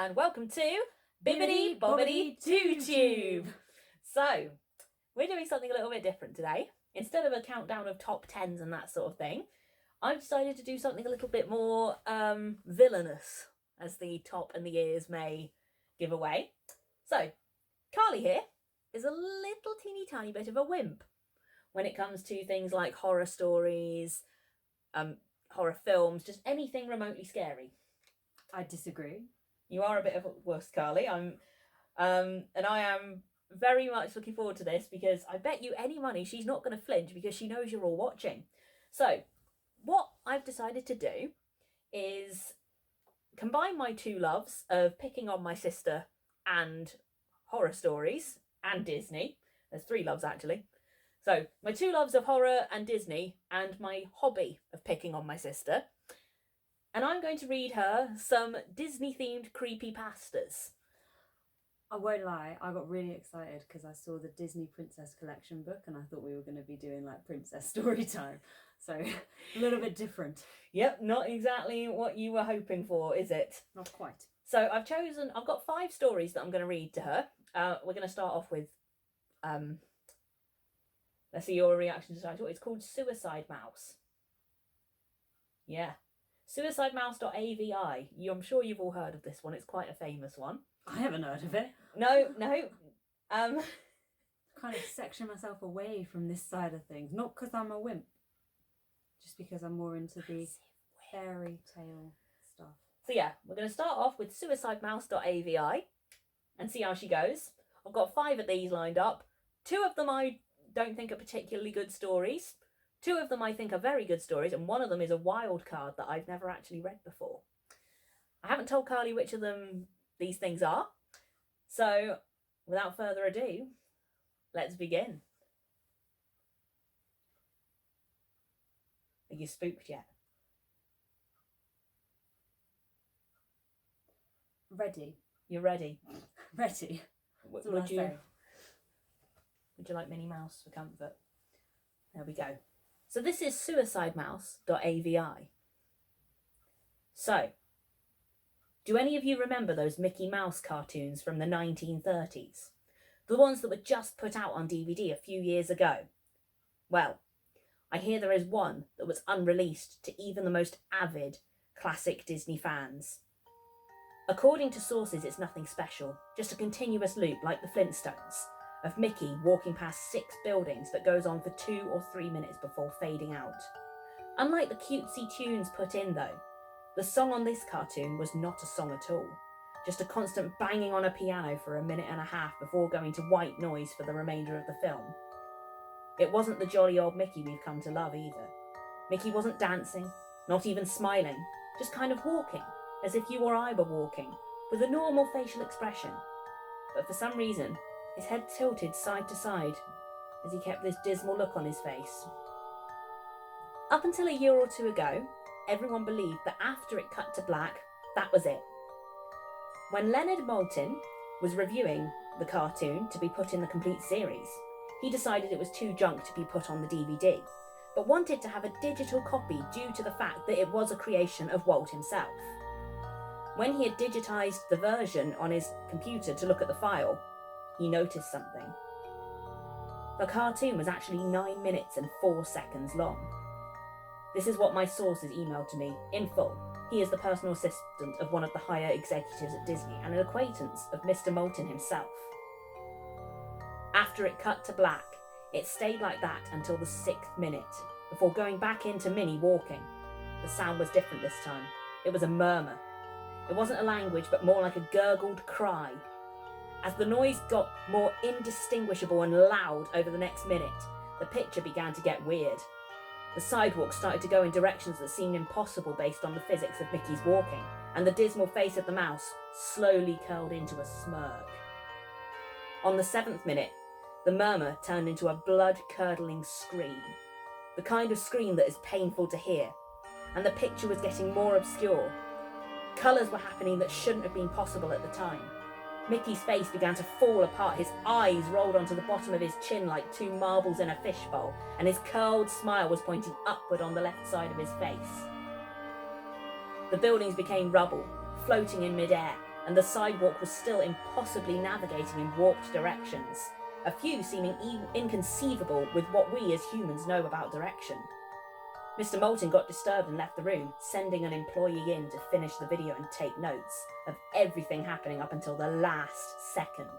and welcome to Bibbidi Bobbidi Tube. So, we're doing something a little bit different today. Instead of a countdown of top 10s and that sort of thing, I've decided to do something a little bit more villainous, as the top and the ears may give away. So, Carly here is a little teeny tiny bit of a wimp when it comes to things like horror stories, horror films, just anything remotely scary. I disagree. You are a bit of a wuss, Carly. And I am very much looking forward to this because I bet you any money she's not going to flinch because she knows you're all watching. So, what I've decided to do is combine my two loves of picking on my sister and horror stories and Disney. There's three loves actually. So, my two loves of horror and Disney and my hobby of picking on my sister. And I'm going to read her some Disney-themed creepypastas. I won't lie, I got really excited because I saw the Disney Princess Collection book and I thought we were going to be doing like princess story time. So, a little bit different. Yep, not exactly what you were hoping for, is it? Not quite. So, I've got 5 stories that I'm going to read to her. We're going to start off with, let's see your reaction to the title. It's called Suicide Mouse. Yeah. Suicidemouse.avi. I'm sure you've all heard of this one. It's quite a famous one. I haven't heard of it. No. Kind of section myself away from this side of things. Not because I'm a wimp. Just because I'm more into the fairy tale stuff. So yeah, we're going to start off with Suicidemouse.avi and see how she goes. I've got 5 of these lined up. 2 of them I don't think are particularly good stories. 2 of them I think are very good stories, and one of them is a wild card that I've never actually read before. I haven't told Carly which of them these things are. So, without further ado, let's begin. Are you spooked yet? Ready. You're ready? Ready. Would Would you like Minnie Mouse for comfort? There we go. So this is Suicidemouse.avi. So, do any of you remember those Mickey Mouse cartoons from the 1930s? The ones that were just put out on DVD a few years ago? Well, I hear there is one that was unreleased to even the most avid classic Disney fans. According to sources, it's nothing special, just a continuous loop like the Flintstones, of Mickey walking past 6 buildings that goes on for 2 or 3 minutes before fading out. Unlike the cutesy tunes put in though, the song on this cartoon was not a song at all, just a constant banging on a piano for 1.5 minutes before going to white noise for the remainder of the film. It wasn't the jolly old Mickey we've come to love either. Mickey wasn't dancing, not even smiling, just kind of walking, as if you or I were walking, with a normal facial expression. But for some reason, his head tilted side to side as he kept this dismal look on his face. Up until a year or 2 ago, everyone believed that after it cut to black, that was it. When Leonard Maltin was reviewing the cartoon to be put in the complete series, he decided it was too junk to be put on the DVD, but wanted to have a digital copy due to the fact that it was a creation of Walt himself. When he had digitised the version on his computer to look at the file, he noticed something. The cartoon was actually 9 minutes and 4 seconds long. This is what my sources emailed to me, in full. He is the personal assistant of one of the higher executives at Disney and an acquaintance of Mr. Maltin himself. After it cut to black, it stayed like that until the 6th minute, before going back into Minnie walking. The sound was different this time. It was a murmur. It wasn't a language, but more like a gurgled cry. As the noise got more indistinguishable and loud over the next minute, the picture began to get weird. The sidewalk started to go in directions that seemed impossible based on the physics of Mickey's walking, and the dismal face of the mouse slowly curled into a smirk. On the 7th minute, the murmur turned into a blood-curdling scream, the kind of scream that is painful to hear, and the picture was getting more obscure. Colours were happening that shouldn't have been possible at the time. Mickey's face began to fall apart, his eyes rolled onto the bottom of his chin like 2 marbles in a fishbowl, and his curled smile was pointing upward on the left side of his face. The buildings became rubble, floating in mid-air, and the sidewalk was still impossibly navigating in warped directions, a few seeming inconceivable with what we as humans know about direction. Mr. Moulton got disturbed and left the room, sending an employee in to finish the video and take notes of everything happening up until the last second,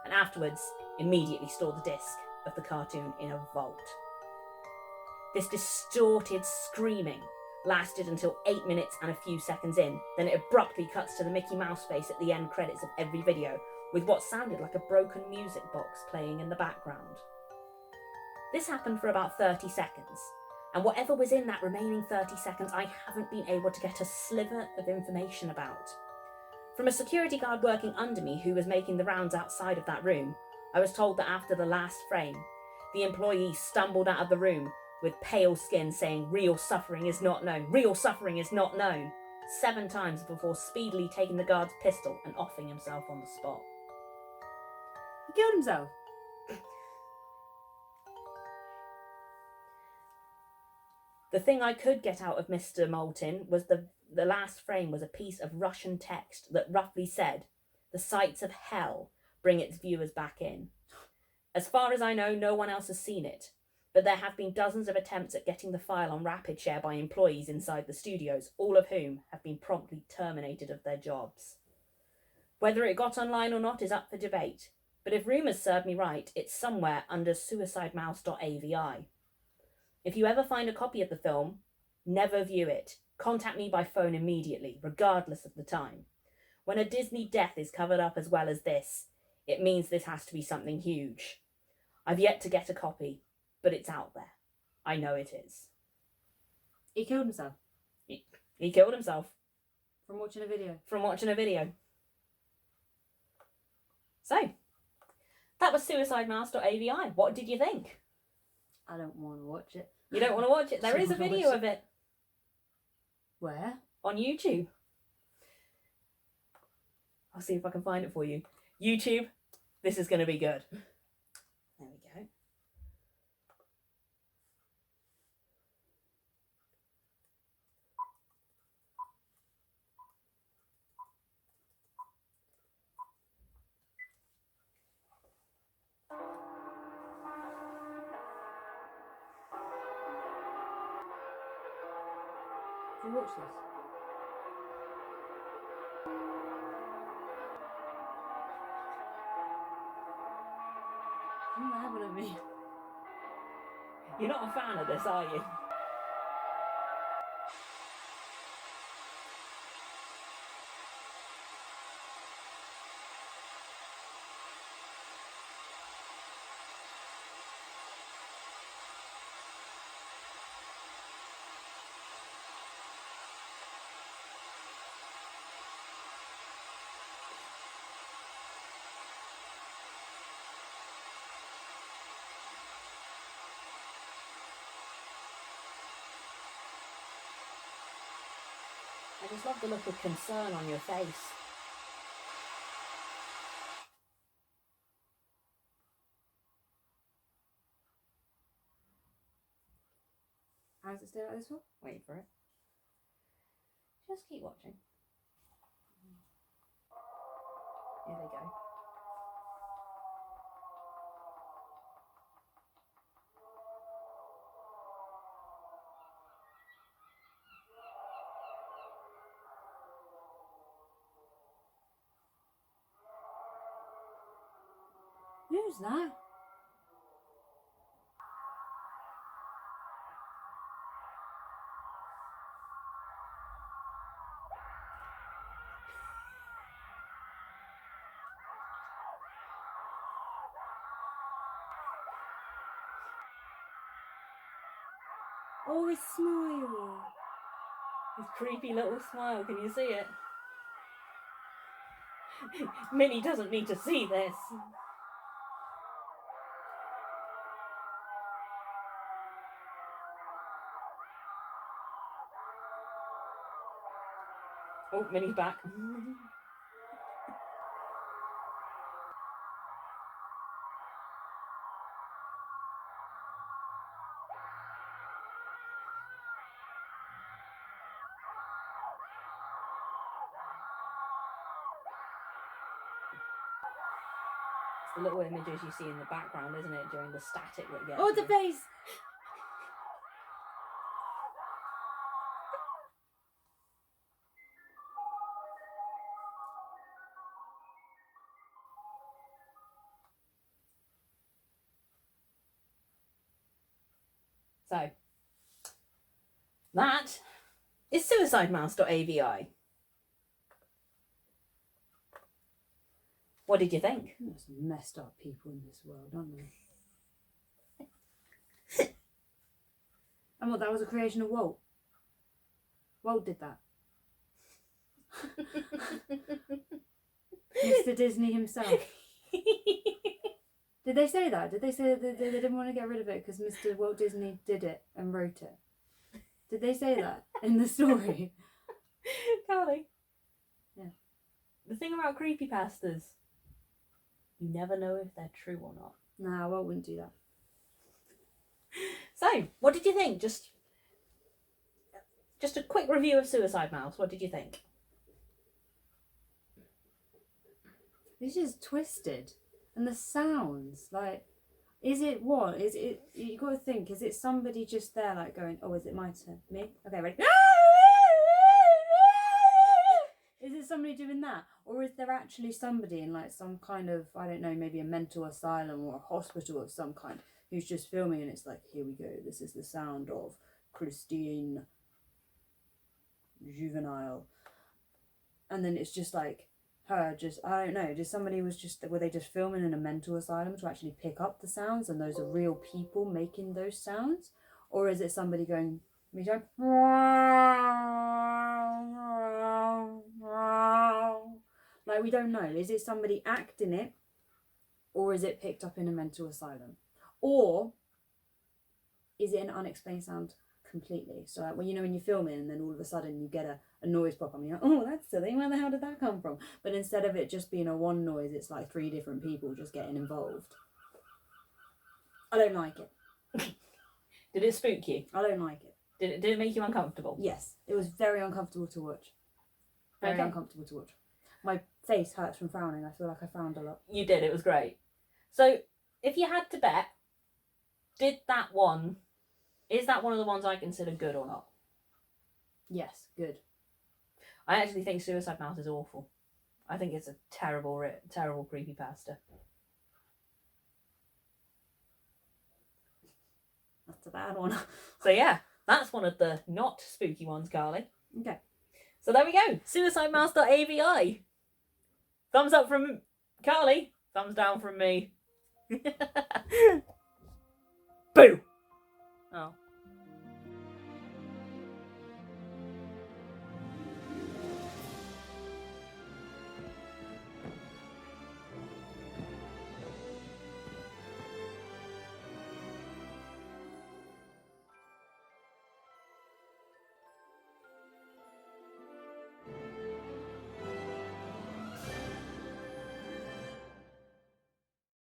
and afterwards immediately stored the disc of the cartoon in a vault. This distorted screaming lasted until 8 minutes and a few seconds in, then it abruptly cuts to the Mickey Mouse face at the end credits of every video, with what sounded like a broken music box playing in the background. This happened for about 30 seconds, and whatever was in that remaining 30 seconds I haven't been able to get a sliver of information about. From a security guard working under me who was making the rounds outside of that room, I was told that after the last frame, the employee stumbled out of the room with pale skin saying, "Real suffering is not known, real suffering is not known," 7 times before speedily taking the guard's pistol and offing himself on the spot. He killed himself. The thing I could get out of Mr. Moulton was the last frame was a piece of Russian text that roughly said, "The sights of hell bring its viewers back in." As far as I know, no one else has seen it, but there have been dozens of attempts at getting the file on RapidShare by employees inside the studios, all of whom have been promptly terminated of their jobs. Whether it got online or not is up for debate, but if rumours serve me right, it's somewhere under Suicidemouse.avi. If you ever find a copy of the film, never view it. Contact me by phone immediately, regardless of the time. When a Disney death is covered up as well as this, it means this has to be something huge. I've yet to get a copy, but it's out there. I know it is. He killed himself. He killed himself. From watching a video. From watching a video. So, that was Suicidemouse.avi. What did you think? I don't want to watch it. You don't want to watch it? There is a video of it. Where? On YouTube. I'll see if I can find it for you. YouTube, this is going to be good. There we go. Have you watched this? You're laughing at me. You're not a fan of this, are you? I just love the look of concern on your face. How does it stay like this for? Wait for it. Just keep watching. Here they go. Who's that? Oh, his smile. His creepy little smile, can you see it? Minnie doesn't need to see this. Oh, Minnie's back. It's the little images you see in the background, isn't it, during the static that gets Oh, the you. face! So, that is Suicidemouse.avi. What did you think? There's some messed up people in this world, aren't there? And what, that was a creation of Walt? Walt did that. Mr. Disney himself. Did they say that? Did they say that they didn't want to get rid of it because Mr. Walt Disney did it and wrote it? Did they say that in the story? Carly. Yeah. The thing about creepypastas, you never know if they're true or not. Nah, Walt wouldn't do that. So, what did you think? Just a quick review of Suicide Mouse. What did you think? It's just twisted. And the sounds, like, is it what? Is it, you got to think, is it somebody just there, like, going, oh, is it my turn? Me? Okay, ready? Is it somebody doing that? Or is there actually somebody in, like, some kind of, I don't know, maybe a mental asylum or a hospital of some kind who's just filming and it's like, here we go, this is the sound of Christine Juvenile. And then it's just like, her just, I don't know, just somebody was just, were they just filming in a mental asylum to actually pick up the sounds and those are real people making those sounds? Or is it somebody going, me going, like, we don't know. Is it somebody acting it, or is it picked up in a mental asylum? Or is it an unexplained sound completely? So like, when you know, when you're filming and then all of a sudden you get a noise pop up and you're like, oh, that's silly, where the hell did that come from? But instead of it just being a one noise, it's like 3 different people just getting involved. I don't like it. Did it spook you? I don't like it. Did it make you uncomfortable? Yes, it was very uncomfortable to watch. Very Okay. uncomfortable to watch. My face hurts from frowning. I feel like I frowned a lot. You did, it was great. So, if you had to bet, is that one of the ones I consider good or not? Yes, good. I actually think Suicide Mouse is awful. I think it's a terrible creepypasta. That's a bad one. So yeah, that's one of the not spooky ones, Carly. Okay. So there we go. Suicidemouse.avi. Thumbs up from Carly. Thumbs down from me. Boo! Oh.